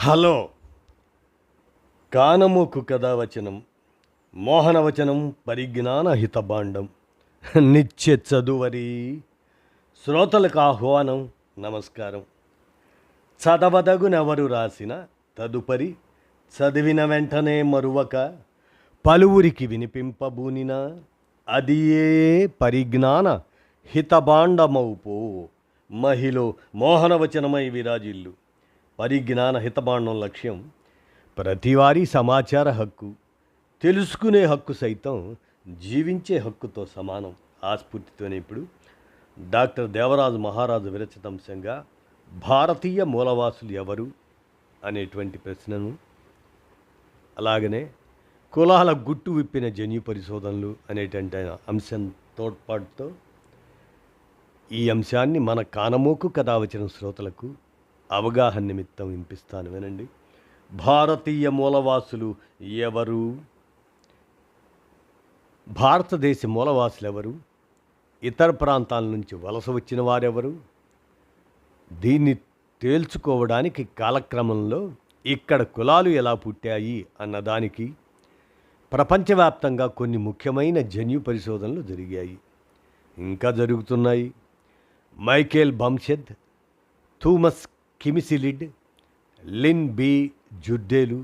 Hello కానమోకు కథావచనం మోహనవచనం పరిజ్ఞాన హితభాండం నిత్య చదువరి శ్రోతలకు ఆహ్వానం నమస్కారం. చదవదగునెవరు రాసిన తదుపరి చదివిన వెంటనే మరువక పలువురికి వినిపింపబూనిన అది ఏ పరిజ్ఞాన హితభాండమౌపో మహిళ మోహనవచనమై విరాజిల్లు. పరిజ్ఞాన హితభాండం లక్ష్యం ప్రతివారీ సమాచార హక్కు, తెలుసుకునే హక్కు సైతం జీవించే హక్కుతో సమానం. ఆ స్ఫూర్తితోనే ఇప్పుడు డాక్టర్ దేవరాజు మహారాజు విరచితంశంగా భారతీయ మూలవాసులు ఎవరు అనేటువంటి ప్రశ్నను, అలాగనే కులాల గుట్టు విప్పిన జన్యు పరిశోధనలు అనేటువంటి అంశం తోడ్పాటుతో ఈ అంశాన్ని మన కానమోకు కథావచన శ్రోతలకు అవగాహన నిమిత్తం వినిపిస్తాను, వినండి. భారతీయ మూలవాసులు ఎవరు? భారతదేశ మూలవాసులు ఎవరు? ఇతర ప్రాంతాల నుంచి వలస వచ్చిన వారెవరు? దీన్ని తేల్చుకోవడానికి కాలక్రమంలో ఇక్కడ కులాలు ఎలా పుట్టాయి అన్నదానికి ప్రపంచవ్యాప్తంగా కొన్ని ముఖ్యమైన జన్యు పరిశోధనలు జరిగాయి, ఇంకా జరుగుతున్నాయి. మైకేల్ బంషెద్, థూమస్ కిమిసిలిడ్, లిన్ బి జుడ్డేలు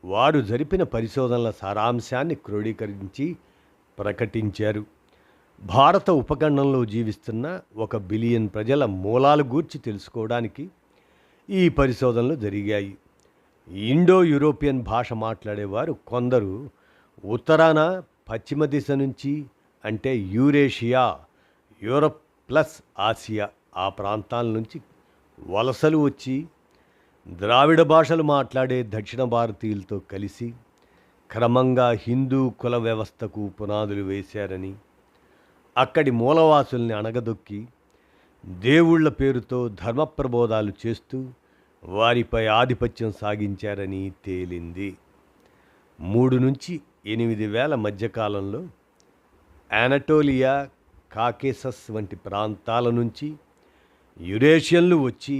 వారు జరిపిన పరిశోధనల సారాంశాన్ని క్రోడీకరించి ప్రకటించారు. భారత ఉపఖండంలో జీవిస్తున్న 1 బిలియన్ ప్రజల మూలాలు గూర్చి తెలుసుకోవడానికి ఈ పరిశోధనలు జరిగాయి. ఇండో యూరోపియన్ భాష మాట్లాడేవారు కొందరు ఉత్తరాన పశ్చిమ దిశ నుంచి, అంటే యూరేషియా, యూరప్ ప్లస్ ఆసియా ఆ ప్రాంతాల నుంచి వలసలు వచ్చి ద్రావిడ భాషలు మాట్లాడే దక్షిణ భారతీయులతో కలిసి క్రమంగా హిందూ కుల వ్యవస్థకు పునాదులు వేశారని, అక్కడి మూలవాసుల్ని అణగదొక్కి దేవుళ్ల పేరుతో ధర్మ ప్రబోధాలు చేస్తూ వారిపై ఆధిపత్యం సాగించారని తేలింది. 3 నుంచి 8 వేల మధ్యకాలంలో ఆనటోలియా, కాకేసస్ వంటి ప్రాంతాల నుంచి యురేషియన్లు వచ్చి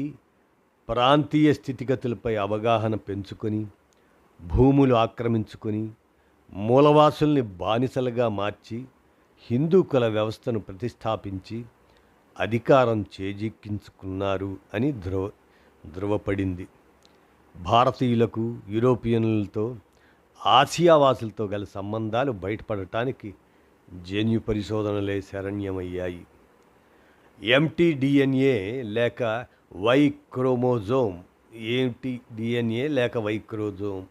ప్రాంతీయ స్థితిగతులపై అవగాహన పెంచుకొని భూములు ఆక్రమించుకొని మూలవాసుల్ని బానిసలుగా మార్చి హిందూ కుల వ్యవస్థను ప్రతిష్టాపించి అధికారం చేజిక్కించుకున్నారు అని ధృవపడింది. భారతీయులకు యూరోపియన్లతో ఆసియావాసులతో గల సంబంధాలు బయటపడటానికి జన్యు పరిశోధనలే శరణ్యమయ్యాయి. ఎంటీడిఎన్ఏ లేక వై క్రోమోజోమ్, డిఎన్ఏ లేక వై క్రోమోజోమ్,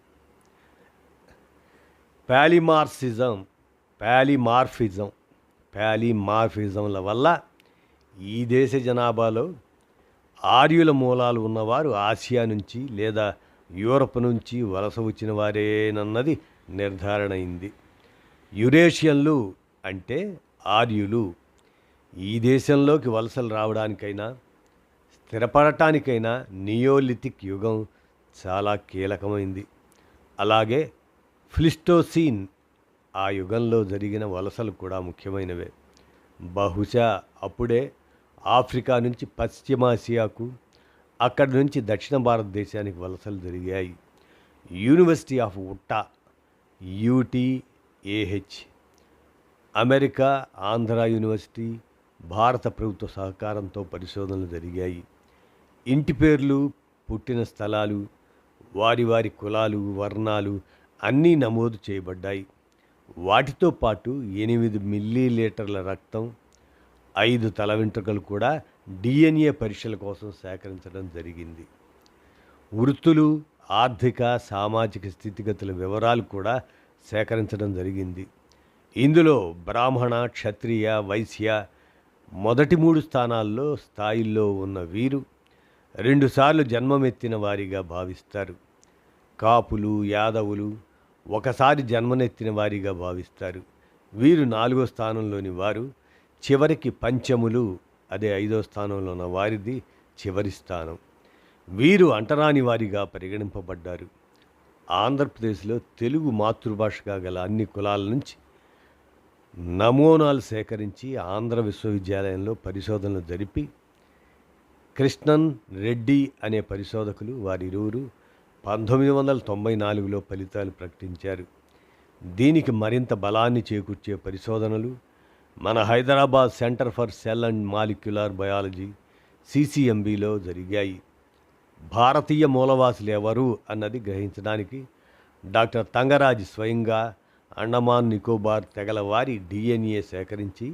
పాలిమార్ఫిజంల వల్ల ఈ దేశ జనాభాలో ఆర్యుల మూలాలు ఉన్నవారు ఆసియా నుంచి లేదా యూరప్ నుంచి వలస వచ్చిన వారేనన్నది నిర్ధారణ అయింది. యురేషియన్లు అంటే ఆర్యులు. ఈ దేశంలోకి వలసలు రావడానికైనా స్థిరపడటానికైనా నియోలిథిక్ యుగం చాలా కీలకమైంది. అలాగే ప్లీస్టోసీన్ ఆ యుగంలో జరిగిన వలసలు కూడా ముఖ్యమైనవే. బహుశా అప్పుడే ఆఫ్రికా నుంచి పశ్చిమాసియాకు, అక్కడి నుంచి దక్షిణ భారతదేశానికి వలసలు జరిగాయి. University of Utah, U T A H, America, Andhra university, భారత ప్రభుత్వ సహకారంతో పరిశోధనలు జరిగాయి. ఇంటి పేర్లు, పుట్టిన స్థలాలు, వారి వారి కులాలు, వర్ణాలు అన్నీ నమోదు చేయబడ్డాయి. వాటితో పాటు 8 మిల్లీలీటర్ల రక్తం, 5 తల వెంట్రుకలు కూడా డిఎన్ఏ పరీక్షల కోసం సేకరించడం జరిగింది. వృత్తులు, ఆర్థిక, సామాజిక స్థితిగతుల వివరాలు కూడా సేకరించడం జరిగింది. ఇందులో బ్రాహ్మణ, క్షత్రియ, వైశ్య మొదటి 3 స్థాయిల్లో ఉన్న వీరు 2 సార్లు జన్మమెత్తిన వారిగా భావిస్తారు. కాపులు, యాదవులు ఒకసారి జన్మనెత్తిన వారిగా భావిస్తారు. వీరు 4వ స్థానంలోని వారు. చివరికి పంచములు, అదే 5వ స్థానంలో ఉన్న వారిది చివరి స్థానం. వీరు అంటరాని వారిగా పరిగణింపబడ్డారు. ఆంధ్రప్రదేశ్లో తెలుగు మాతృభాషగా గల అన్ని కులాల నుంచి నమూనాలు సేకరించి ఆంధ్ర విశ్వవిద్యాలయంలో పరిశోధనలు జరిపి కృష్ణన్ రెడ్డి అనే పరిశోధకులు వారిరువురు 1994లో ఫలితాలు ప్రకటించారు. దీనికి మరింత బలాన్ని చేకూర్చే పరిశోధనలు మన Hyderabad centre for cell and molecular biology సిసిఎంబిలో జరిగాయి. భారతీయ మూలవాసులు ఎవరు అన్నది గ్రహించడానికి డాక్టర్ తంగరాజ్ స్వయంగా అండమాన్ నికోబార్ తెగల వారి డిఎన్ఏ సేకరించి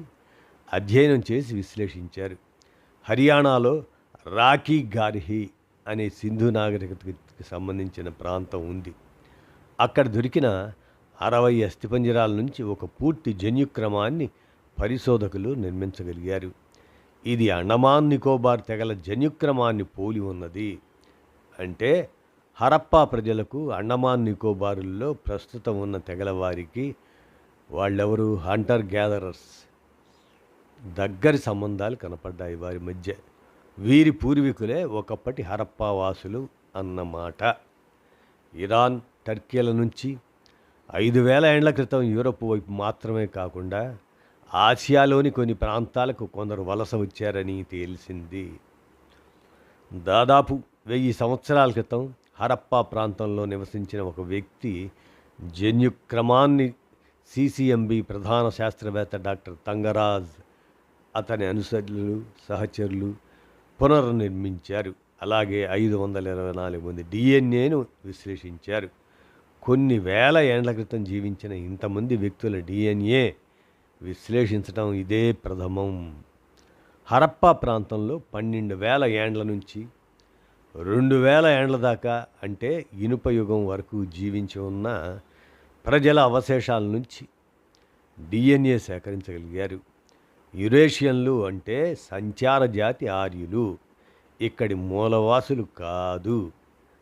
అధ్యయనం చేసి విశ్లేషించారు. హర్యానాలో రాఖీ గార్హి అనే సింధు నాగరికతకి సంబంధించిన ప్రాంతం ఉంది. అక్కడ దొరికిన 60 అస్థిపంజరాల నుంచి ఒక పూర్తి జన్యుక్రమాన్ని పరిశోధకులు నిర్మించగలిగారు. ఇది అండమాన్ నికోబార్ తెగల జన్యుక్రమాన్ని పోలి ఉన్నది. అంటే హరప్పా ప్రజలకు అండమాన్ నికోబారుల్లో ప్రస్తుతం ఉన్న తెగల వారికి వాళ్ళెవరు హంటర్ గ్యాదరర్స్ దగ్గరి సంబంధాలు కనపడ్డాయి వారి మధ్య. వీరి పూర్వీకులే ఒకప్పటి హరప్పా వాసులు అన్నమాట. ఇరాన్, టర్కీల నుంచి 5000 ఏండ్ల క్రితం యూరప్ వైపు మాత్రమే కాకుండా ఆసియాలోని కొన్ని ప్రాంతాలకు కొందరు వలస వచ్చారని తేలిసింది. దాదాపు 1000 సంవత్సరాల క్రితం హరప్పా ప్రాంతంలో నివసించిన ఒక వ్యక్తి జన్యుక్రమాన్ని సిసిఎంబి ప్రధాన శాస్త్రవేత్త డాక్టర్ తంగరాజ్, అతని అనుసరులు, సహచరులు పునర్నిర్మించారు. అలాగే 524 మంది డిఎన్ఏను విశ్లేషించారు. కొన్ని వేల ఏండ్ల క్రితం జీవించిన ఇంతమంది వ్యక్తుల డిఎన్ఏ విశ్లేషించడం ఇదే ప్రథమం. హరప్పా ప్రాంతంలో 12,000 ఏండ్ల నుంచి 2,000 ఏండ్ల దాకా, అంటే ఇనుప యుగం వరకు జీవించి ఉన్న ప్రజల అవశేషాల నుంచి డిఎన్ఏ సేకరించగలిగారు. యురేషియన్లు అంటే సంచార జాతి ఆర్యులు, ఇక్కడి మూలవాసులు కాదు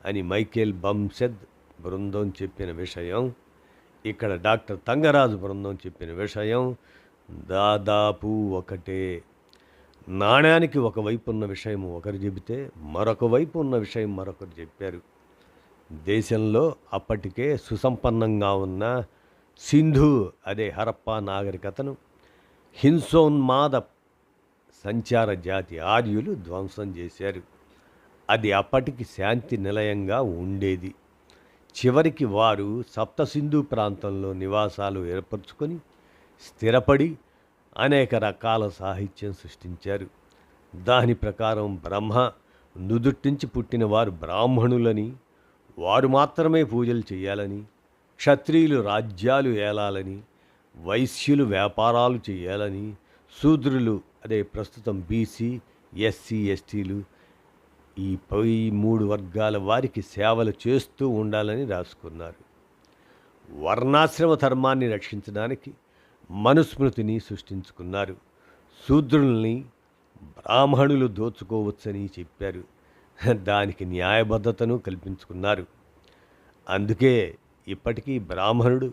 అని మైకేల్ బంసెద్ బృందం చెప్పిన విషయం, ఇక్కడ డాక్టర్ తంగరాజు బృందం చెప్పిన విషయం దాదాపు ఒకటే. నాణ్యానికి ఒకవైపు ఉన్న విషయం ఒకరు చెబితే మరొక వైపు ఉన్న విషయం మరొకరు చెప్పారు. దేశంలో అప్పటికే సుసంపన్నంగా ఉన్న సింధు, అదే హరప్పా నాగరికతను హింసోన్మాద సంచార జాతి ఆర్యులు ధ్వంసం చేశారు. అది అప్పటికి శాంతి నిలయంగా ఉండేది. చివరికి వారు సప్త సింధు ప్రాంతంలో నివాసాలు ఏర్పరచుకొని స్థిరపడి అనేక రకాల సాహిత్యం సృష్టించారు. దాని ప్రకారం బ్రహ్మ నుదుటించి పుట్టిన వారు బ్రాహ్మణులని, వారు మాత్రమే పూజలు చేయాలని, క్షత్రియులు రాజ్యాలు ఏలాలని, వైశ్యులు వ్యాపారాలు చేయాలని, శూద్రులు, అదే ప్రస్తుతం బీసీ, ఎస్సీ, ఎస్టీలు, ఈ 3 వర్గాల వారికి సేవలు చేస్తూ ఉండాలని రాసుకున్నారు. వర్ణాశ్రమ ధర్మాన్ని రక్షించడానికి మనుస్మృతిని సృష్టించుకున్నారు. శూద్రుల్ని బ్రాహ్మణులు దోచుకోవచ్చని చెప్పారు. దానికి న్యాయబద్ధతను కల్పించుకున్నారు. అందుకే ఇప్పటికీ బ్రాహ్మణుడు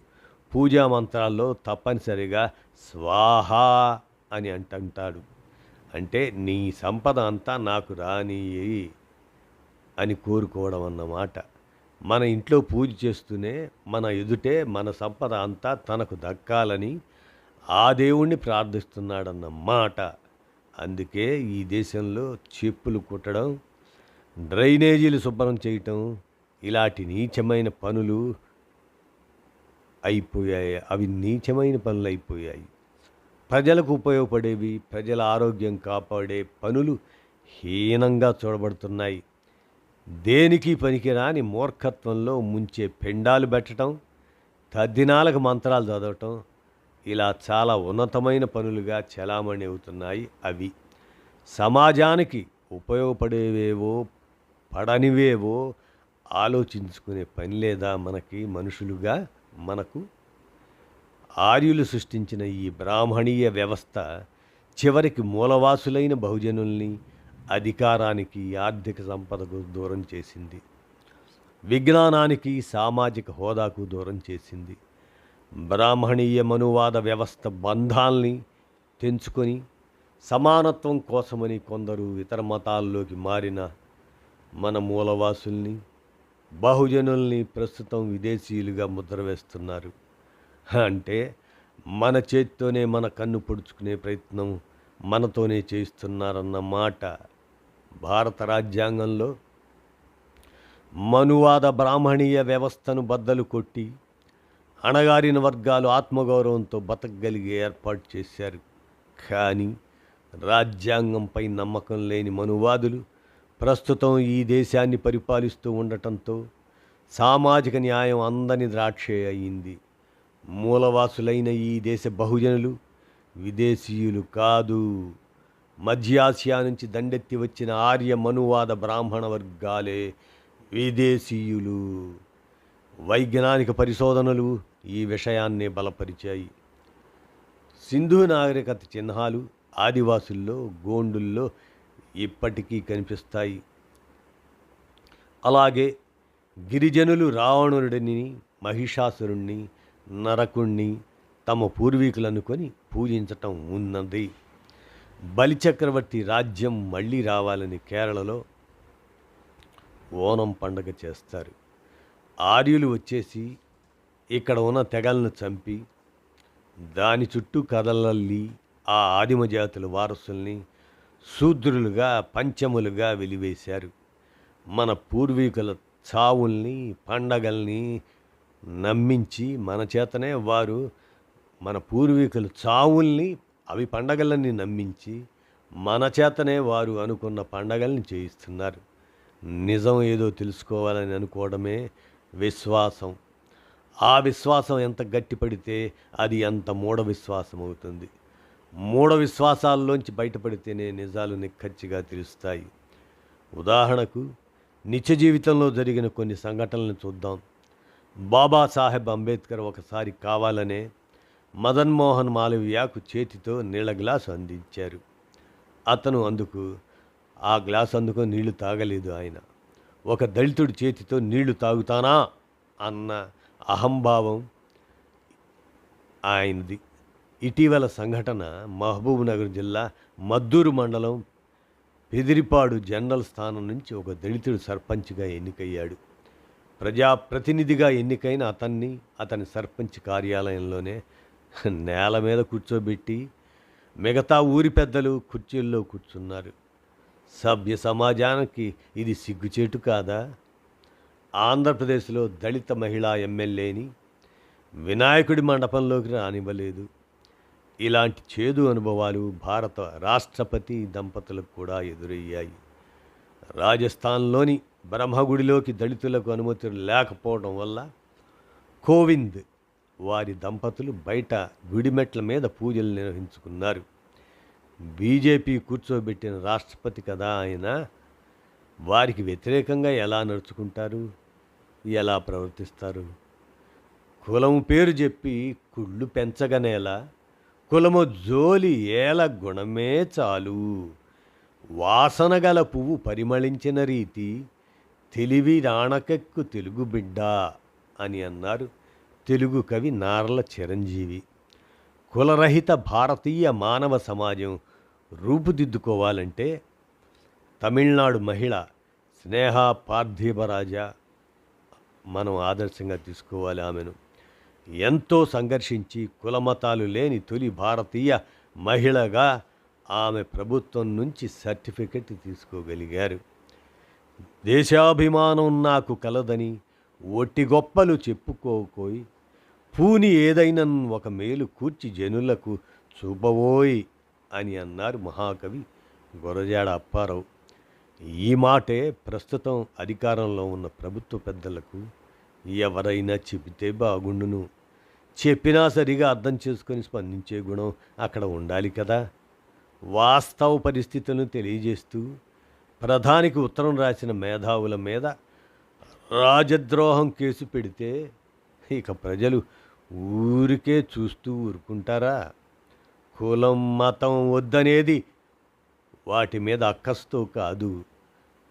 పూజా మంత్రాల్లో తప్పనిసరిగా స్వాహా అని అంటుంటాడు. అంటే నీ సంపద అంతా నాకు రాని అని కోరుకోవడం అన్నమాట. మన ఇంట్లో పూజ చేస్తూనే మన ఎదుటే మన సంపద అంతా తనకు దక్కాలని ఆ దేవుణ్ణి ప్రార్థిస్తున్నాడన్నమాట. అందుకే ఈ దేశంలో చెప్పులు కుట్టడం, డ్రైనేజీలు శుభ్రం చేయటం ఇలాంటి నీచమైన పనులు అయిపోయాయి. అవి నీచమైన పనులు అయిపోయాయి. ప్రజలకు ఉపయోగపడేవి, ప్రజల ఆరోగ్యం కాపాడే పనులు హీనంగా చూడబడుతున్నాయి. దేనికి పనికిరాని మూర్ఖత్వంలో ముంచే పెండాలు పెట్టడం, తద్దినాలకు మంత్రాలు చదవటం, ఇలా చాలా ఉన్నతమైన పనులుగా చలామణి అవుతున్నాయి. అవి సమాజానికి ఉపయోగపడేవేవో పడనివేవో ఆలోచించుకునే పని లేదా మనుషులుగా మనకు? ఆర్యులు సృష్టించిన ఈ బ్రాహ్మణీయ వ్యవస్థ చివరికి మూలవాసులైన బహుజనుల్ని అధికారానికి, ఆర్థిక సంపదకు దూరం చేసింది. విజ్ఞానానికి, సామాజిక హోదాకు దూరం చేసింది. బ్రాహ్మణీయ మనువాద వ్యవస్థ బంధాల్ని తెంచుకొని సమానత్వం కోసమని కొందరు ఇతర మతాల్లోకి మారిన మన మూలవాసుల్ని, బహుజనుల్ని ప్రస్తుతం విదేశీయులుగా ముద్ర వేస్తున్నారు. అంటే మన చేతితోనే మన కన్ను పొడుచుకునే ప్రయత్నం మనతోనే చేయిస్తున్నారన్నమాట. భారత రాజ్యాంగంలో మనువాద బ్రాహ్మణీయ వ్యవస్థను బద్దలు కొట్టి అణగారిన వర్గాలు ఆత్మగౌరవంతో బతకగలిగే ఏర్పాటు చేశారు. కానీ రాజ్యాంగంపై నమ్మకం లేని మనువాదులు ప్రస్తుతం ఈ దేశాన్ని పరిపాలిస్తూ ఉండటంతో సామాజిక న్యాయం అందని ద్రాక్షే అయింది. మూలవాసులైన ఈ దేశ బహుజనులు విదేశీయులు కాదు, మధ్యాసియా నుంచి దండెత్తి వచ్చిన ఆర్య మనువాద బ్రాహ్మణ వర్గాలే విదేశీయులు. వైజ్ఞానిక పరిశోధనలు ఈ విషయాన్నే బలపరిచాయి. సింధు నాగరికత చిహ్నాలు ఆదివాసుల్లో, గోండుల్లో ఇప్పటికీ కనిపిస్తాయి. అలాగే గిరిజనులు రావణుడిని, మహిషాసురుణ్ణి, నరకుణ్ణి తమ పూర్వీకులనుకొని పూజించటం ఉన్నది. బలిచక్రవర్తి రాజ్యం మళ్ళీ రావాలని కేరళలో ఓనం పండగ చేస్తారు. ఆర్యులు వచ్చేసి ఇక్కడ ఉన్న తెగలను చంపి దాని చుట్టూ కథలల్లి ఆ ఆదిమ జాతుల వారసుల్ని శూద్రులుగా, పంచములుగా వెలివేశారు. మన పూర్వీకుల చావుల్ని, పండగల్ని నమ్మించి మన చేతనే వారు మన పూర్వీకుల చావుల్ని, అవి పండగలని నమ్మించి మన చేతనే వారు అనుకున్న పండగల్ని చేయిస్తున్నారు. నిజం ఏదో తెలుసుకోవాలని అనుకోవడమే విశ్వాసం. ఆ విశ్వాసం ఎంత గట్టిపడితే అది అంత మూఢ విశ్వాసం అవుతుంది. మూఢ విశ్వాసాల్లోంచి బయటపడితేనే నిజాలు నిక్కచ్చిగా తెలుస్తాయి. ఉదాహరణకు నిత్య జీవితంలో జరిగిన కొన్ని సంఘటనలను చూద్దాం. బాబాసాహెబ్ అంబేద్కర్ ఒకసారి కావాలనే మదన్మోహన్ మాలవీయకు చేతితో నీళ్ళ గ్లాసు అందించారు. అతను ఆ గ్లాసు అందుకొని నీళ్లు తాగలేదు. ఆయన ఒక దళితుడి చేతితో నీళ్లు తాగుతానా అన్న అహంభావం ఆయనది. ఇటీవల సంఘటన మహబూబ్ నగర్ జిల్లా మద్దూరు మండలం పెదిరిపాడు జనరల్ స్థానం నుంచి ఒక దళితుడు సర్పంచ్గా ఎన్నికయ్యాడు. ప్రజాప్రతినిధిగా ఎన్నికైన అతని సర్పంచ్ కార్యాలయంలోనే నేల మీద కూర్చోబెట్టి మిగతా ఊరి పెద్దలు కుర్చీల్లో కూర్చున్నారు. సభ్య సమాజానికి ఇది సిగ్గుచేటు కాదా? ఆంధ్రప్రదేశ్లో దళిత మహిళా ఎమ్మెల్యేని వినాయకుడి మండపంలోకి రానివ్వలేదు. ఇలాంటి చేదు అనుభవాలు భారత రాష్ట్రపతి దంపతులకు కూడా ఎదురయ్యాయి. రాజస్థాన్లోని బ్రహ్మగుడిలోకి దళితులకు అనుమతి లేకపోవడం వల్ల కోవింద్ వారి దంపతులు బయట గుడిమెట్ల మీద పూజలు నిర్వహించుకున్నారు. బీజేపీ కూర్చోబెట్టిన రాష్ట్రపతి కదా ఆయన, వారికి వ్యతిరేకంగా ఎలా నడుచుకుంటారు, ఎలా ప్రవర్తిస్తారు? కులం పేరు చెప్పి కుళ్ళు పెంచగనేలా, కులము జోలి ఏల గుణమే చాలు, వాసన గల పువ్వు పరిమళించిన రీతి తెలివి రాణకెక్కు తెలుగు బిడ్డ అని అన్నారు తెలుగు కవి నార్ల చిరంజీవి. కులరహిత భారతీయ మానవ సమాజం రూపుదిద్దుకోవాలంటే తమిళనాడు మహిళ స్నేహ పార్థిబరాజా మనం ఆదర్శంగా తీసుకోవాలి. ఆమెను ఎంతో సంఘర్షించి కులమతాలు లేని తొలి భారతీయ మహిళగా ఆమె ప్రభుత్వం నుంచి సర్టిఫికెట్ తీసుకోగలిగారు. దేశాభిమానం నాకు కలదని ఒట్టి గొప్పలు చెప్పుకోకోయి, పూని ఏదైనా ఒక మేలు కూర్చి జనులకు చూపవోయ్ అని అన్నారు మహాకవి గురజాడ అప్పారావు. ఈ మాటే ప్రస్తుతం అధికారంలో ఉన్న ప్రభుత్వ పెద్దలకు ఎవరైనా చెబితే బాగుండును. చెప్పినా సరిగా అర్థం చేసుకొని స్పందించే గుణం అక్కడ ఉండాలి కదా. వాస్తవ పరిస్థితులను తెలియజేస్తూ ప్రధానికి ఉత్తరం రాసిన మేధావుల మీద రాజద్రోహం కేసు పెడితే ఇక ప్రజలు ఊరికే చూస్తూ ఊరుకుంటారా? కులం మతం వద్దనేది వాటి మీద అక్కస్తో కాదు,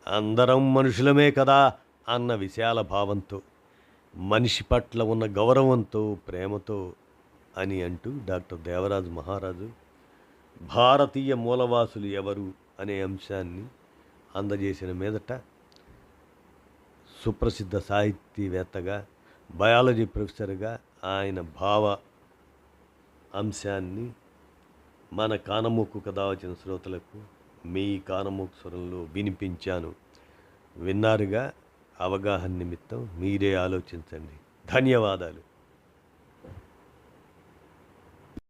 అందరం మనుషులమే కదా అన్న విశాల భావంతో, మనిషి పట్ల ఉన్న గౌరవంతో, ప్రేమతో అని అంటూ డాక్టర్ దేవరాజు మహారాజు భారతీయ మూలవాసులు ఎవరు అనే అంశాన్ని అందజేసిన మీదట సుప్రసిద్ధ సాహితీవేత్తగా, బయాలజీ ప్రొఫెసర్గా ఆయన భావ అంశాన్ని మన కానమూకు కథ వచ్చిన శ్రోతలకు మీ కానమూకు స్వరంలో వినిపించాను. విన్నారుగా. అవగాహన నిమిత్తం మీరే ఆలోచించండి. ధన్యవాదాలు.